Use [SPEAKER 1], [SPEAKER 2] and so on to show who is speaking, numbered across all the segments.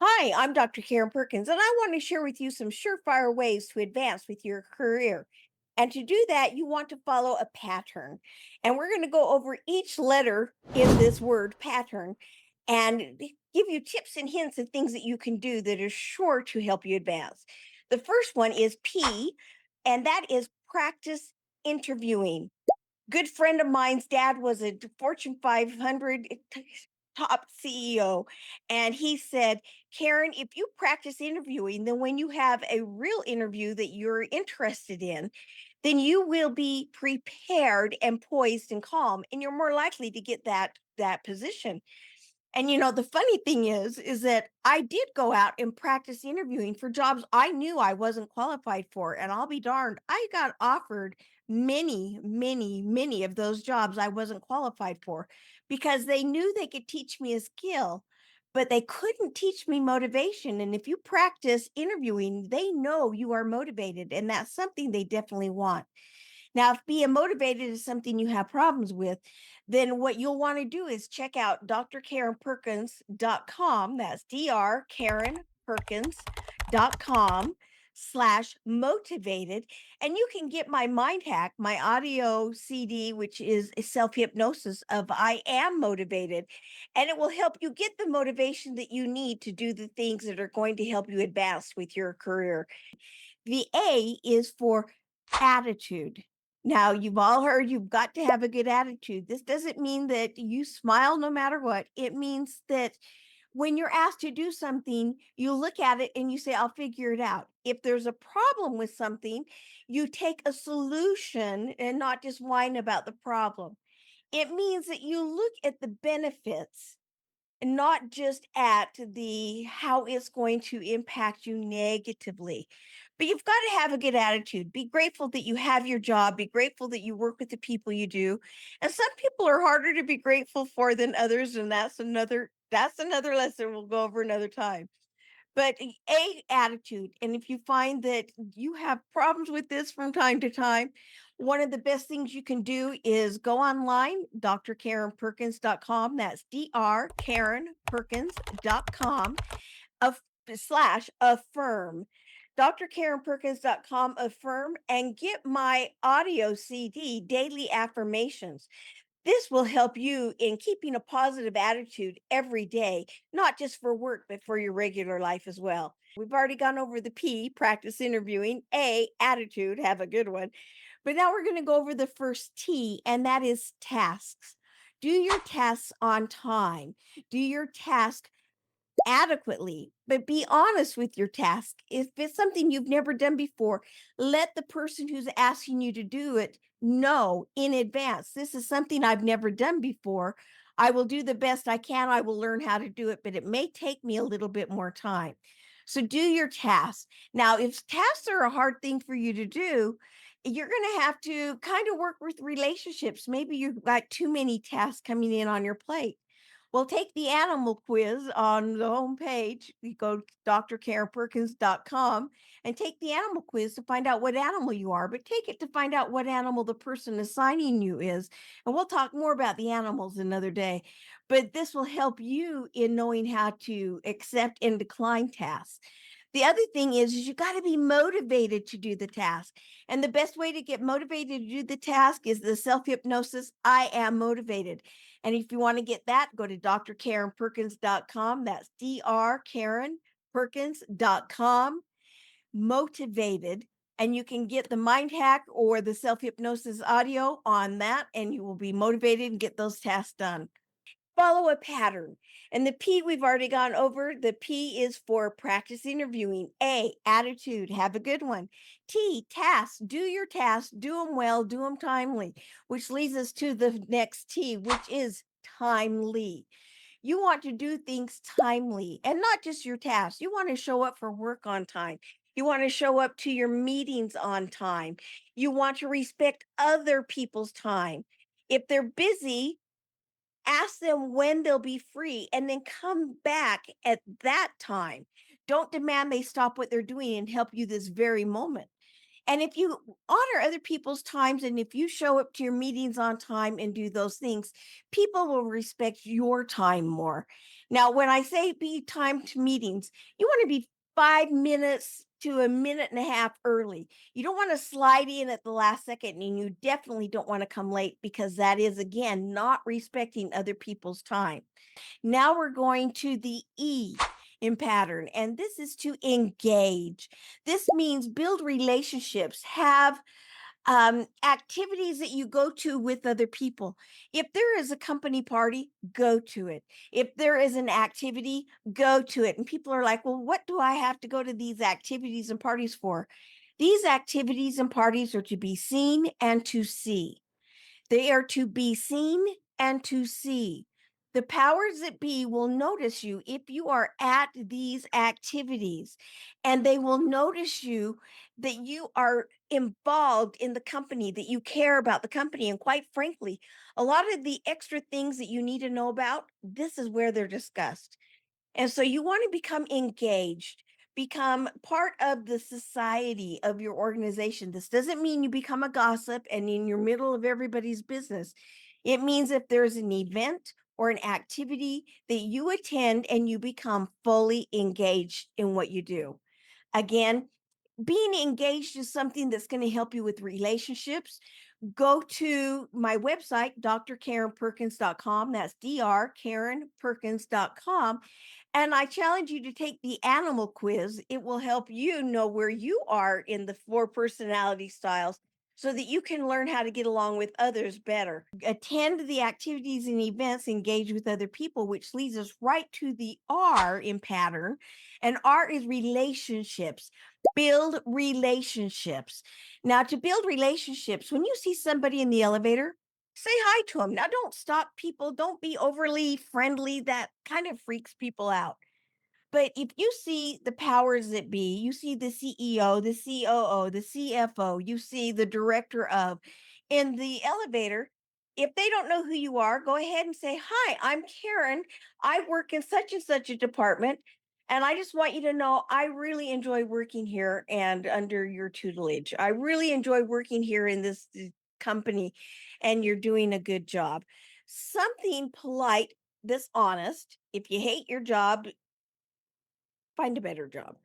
[SPEAKER 1] Hi, I'm Dr. Karen Perkins, and I want to share with you some surefire ways to advance with your career. And to do that, you want to follow a pattern. And we're going to go over each letter in this word pattern and give you tips and hints and things that you can do that are sure to help you advance. The first one is P, and that is practice interviewing. Good friend of mine's dad was a Fortune 500 top CEO. And he said, Karen, if you practice interviewing, then when you have a real interview that you're interested in, then you will be prepared and poised and calm, and you're more likely to get that position. And the funny thing is that I did go out and practice interviewing for jobs I knew I wasn't qualified for. And I'll be darned, I got offered many, many, many of those jobs I wasn't qualified for because they knew they could teach me a skill, but they couldn't teach me motivation. And if you practice interviewing, they know you are motivated, and that's something they definitely want. Now, if being motivated is something you have problems with, then what you'll want to do is check out drkarenperkins.com. That's drkarenperkins.com/motivated. And you can get my mind hack, my audio CD, which is a self hypnosis of I Am Motivated. And it will help you get the motivation that you need to do the things that are going to help you advance with your career. The A is for attitude. Now, you've all heard you've got to have a good attitude. This doesn't mean that you smile no matter what. It means that when you're asked to do something, you look at it and you say, I'll figure it out. If there's a problem with something, you take a solution and not just whine about the problem. It means that you look at the benefits, not just at the how it's going to impact you negatively. But you've got to have a good attitude. Be grateful that you have your job. Be grateful that you work with the people you do. And some people are harder to be grateful for than others, and that's another lesson we'll go over another time. But a attitude, and if you find that you have problems with this from time to time, one of the best things you can do is go online, drkarenperkins.com. That's drkarenperkins.com of slash affirm. drkarenperkins.com affirm and get my audio CD, Daily Affirmations. This will help you in keeping a positive attitude every day, not just for work, but for your regular life as well. We've already gone over the P, practice interviewing, A, attitude, have a good one. But now we're going to go over the first T, and that is tasks. Do your tasks on time. Do your task adequately, but be honest with your task. If it's something you've never done before, let the person who's asking you to do it know in advance. This is something I've never done before. I will do the best I can. I will learn how to do it, but it may take me a little bit more time. So do your tasks. Now, if tasks are a hard thing for you to do, you're going to have to kind of work with relationships. Maybe you've got too many tasks coming in on your plate. Well, take the animal quiz on the homepage. You go to drkarenperkins.com and take the animal quiz to find out what animal you are, but take it to find out what animal the person assigning you is. And we'll talk more about the animals another day. But this will help you in knowing how to accept and decline tasks. The other thing is you got to be motivated to do the task. And the best way to get motivated to do the task is the self hypnosis. I am motivated. And if you want to get that, go to drkarenperkins.com. That's drkarenperkins.com. Motivated. And you can get the mind hack or the self hypnosis audio on that, and you will be motivated and get those tasks done. Follow a pattern. And the P we've already gone over. The P is for practice interviewing. A, attitude. Have a good one. T, tasks. Do your tasks. Do them well. Do them timely, which leads us to the next T, which is timely. You want to do things timely and not just your tasks. You want to show up for work on time. You want to show up to your meetings on time. You want to respect other people's time. If they're busy, ask them when they'll be free and then come back at that time. Don't demand they stop what they're doing and help you this very moment. And if you honor other people's times and if you show up to your meetings on time and do those things, people will respect your time more. Now, when I say be timed meetings, you want to be 5 minutes to a minute and a half early. You don't want to slide in at the last second, and you definitely don't want to come late because that is, again, not respecting other people's time. Now we're going to the E in pattern, and this is to engage. This means build relationships, have activities that you go to with other people. If there is a company party, go to it. If there is an activity, go to it. And people are like, well, what do I have to go to these activities and parties for? These activities and parties are to be seen and to see. They are to be seen and to see. The powers that be will notice you if you are at these activities, and they will notice you that you are involved in the company, that you care about the company. And quite frankly, a lot of the extra things that you need to know about, this is where they're discussed. And so you want to become engaged, become part of the society of your organization. This doesn't mean you become a gossip and in your middle of everybody's business. It means if there's an event or an activity that you attend and you become fully engaged in what you do. Again, being engaged is something that's going to help you with relationships. Go to my website, drkarenperkins.com. That's drkarenperkins.com. And I challenge you to take the animal quiz. It will help you know where you are in the four personality styles so that you can learn how to get along with others better. Attend the activities and events, engage with other people, which leads us right to the R in pattern. And R is relationships. Build relationships. Now, to build relationships, when you see somebody in the elevator, say hi to them. Now, don't stop people. Don't be overly friendly. That kind of freaks people out. But if you see the powers that be, you see the CEO, the COO, the CFO, you see the director of in the elevator. If they don't know who you are, go ahead and say, hi, I'm Karen. I work in such and such a department. And I just want you to know I really enjoy working here and under your tutelage. I really enjoy working here in this company, and you're doing a good job. Something polite, this honest. If you hate your job, find a better job.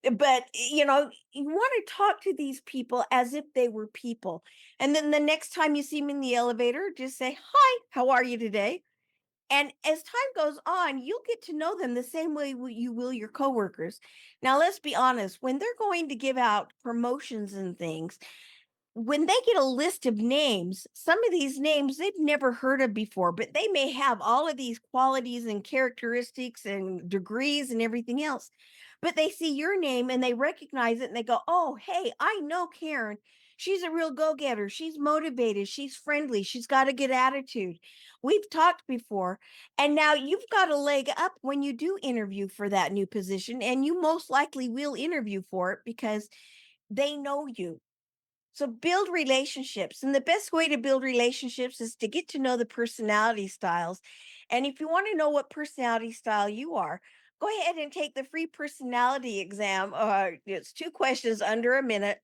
[SPEAKER 1] But, you want to talk to these people as if they were people. And then the next time you see them in the elevator, just say, hi, how are you today? And as time goes on, you'll get to know them the same way you will your coworkers. Now, let's be honest, when they're going to give out promotions and things, when they get a list of names, some of these names they've never heard of before, but they may have all of these qualities and characteristics and degrees and everything else. But they see your name and they recognize it and they go, oh, hey, I know Karen. She's a real go getter. She's motivated. She's friendly. She's got a good attitude. We've talked before. And now you've got a leg up when you do interview for that new position. And you most likely will interview for it because they know you. So build relationships. And the best way to build relationships is to get to know the personality styles. And if you want to know what personality style you are, go ahead and take the free personality exam. It's 2 questions under a minute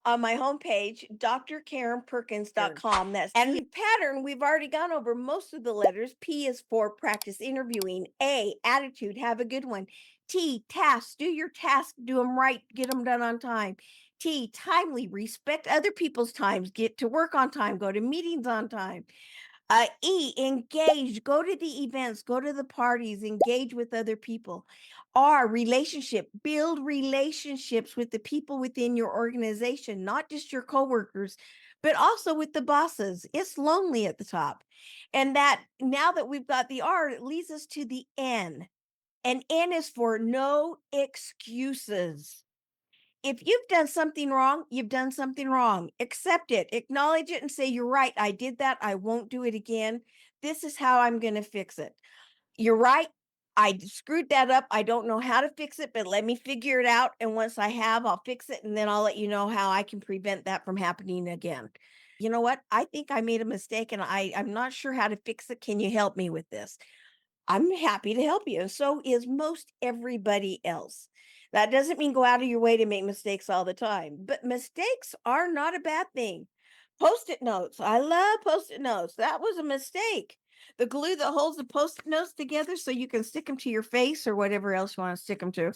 [SPEAKER 1] on my homepage, drkarenperkins.com. That's and pattern. We've already gone over most of the letters. P is for practice interviewing. A, attitude, have a good one. T, tasks, do your tasks, do them right, get them done on time. T, timely, respect other people's times, get to work on time, go to meetings on time. E, engage, go to the events, go to the parties, engage with other people. R, relationship, build relationships with the people within your organization, not just your coworkers, but also with the bosses. It's lonely at the top. And that now that we've got the R, it leads us to the N. And N is for no excuses. If you've done something wrong, you've done something wrong. Accept it, acknowledge it, and say, you're right. I did that. I won't do it again. This is how I'm going to fix it. You're right. I screwed that up. I don't know how to fix it, but let me figure it out. And once I have, I'll fix it. And then I'll let you know how I can prevent that from happening again. You know what? I think I made a mistake and I'm not sure how to fix it. Can you help me with this? I'm happy to help you. And so is most everybody else. That doesn't mean go out of your way to make mistakes all the time, but mistakes are not a bad thing. Post-it notes. I love post-it notes. That was a mistake. the glue that holds the post-it notes together so you can stick them to your face or whatever else you want to stick them to.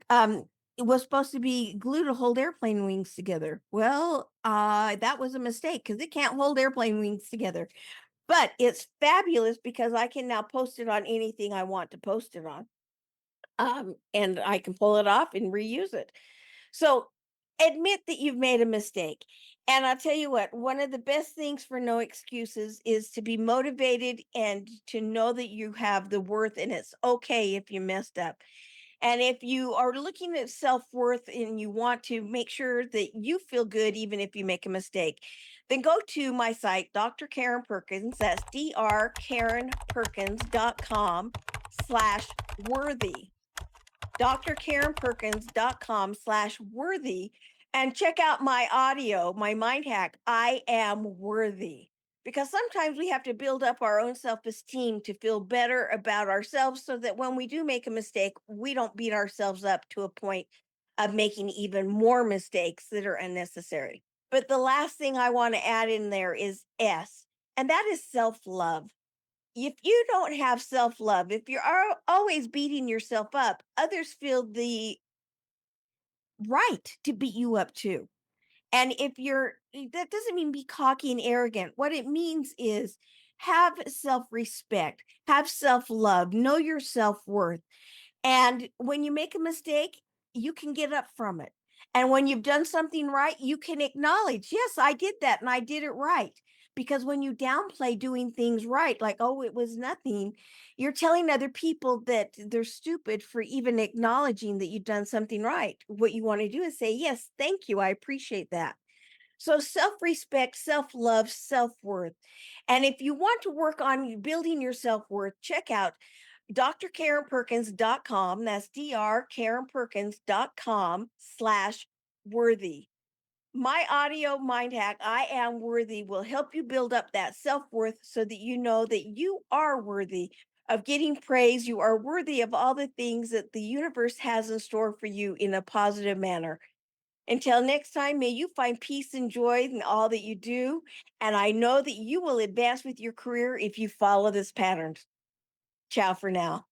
[SPEAKER 1] Um, it was supposed to be glue to hold airplane wings together. Well, that was a mistake because it can't hold airplane wings together. But it's fabulous because I can now post it on anything I want to post it on. And I can pull it off and reuse it. So admit that you've made a mistake. And I'll tell you what, one of the best things for no excuses is to be motivated and to know that you have the worth and it's okay if you messed up. And if you are looking at self worth and you want to make sure that you feel good, even if you make a mistake, then go to my site, Dr. Karen Perkins. That's drkarenperkins.com/worthy. drkarenperkins.com/worthy and check out my audio, my mind hack, I am worthy. Because sometimes we have to build up our own self esteem to feel better about ourselves so that when we do make a mistake, we don't beat ourselves up to a point of making even more mistakes that are unnecessary. But the last thing I want to add in there is S, and that is self love. If you don't have self love, if you're always beating yourself up, others feel the right to beat you up too. And if that doesn't mean be cocky and arrogant. What it means is have self respect, have self love, know your self worth. And when you make a mistake, you can get up from it. And when you've done something right, you can acknowledge, yes, I did that and I did it right. Because when you downplay doing things right, like, oh, it was nothing, you're telling other people that they're stupid for even acknowledging that you've done something right. What you want to do is say, yes, thank you. I appreciate that. So self respect, self love, self worth. And if you want to work on building your self worth, check out drkarenperkins.com. That's drkarenperkins.com/worthy. My audio mind hack, I am worthy, will help you build up that self worth so that you know that you are worthy of getting praise. You are worthy of all the things that the universe has in store for you in a positive manner. Until next time, may you find peace and joy in all that you do. And I know that you will advance with your career if you follow this pattern. Ciao for now.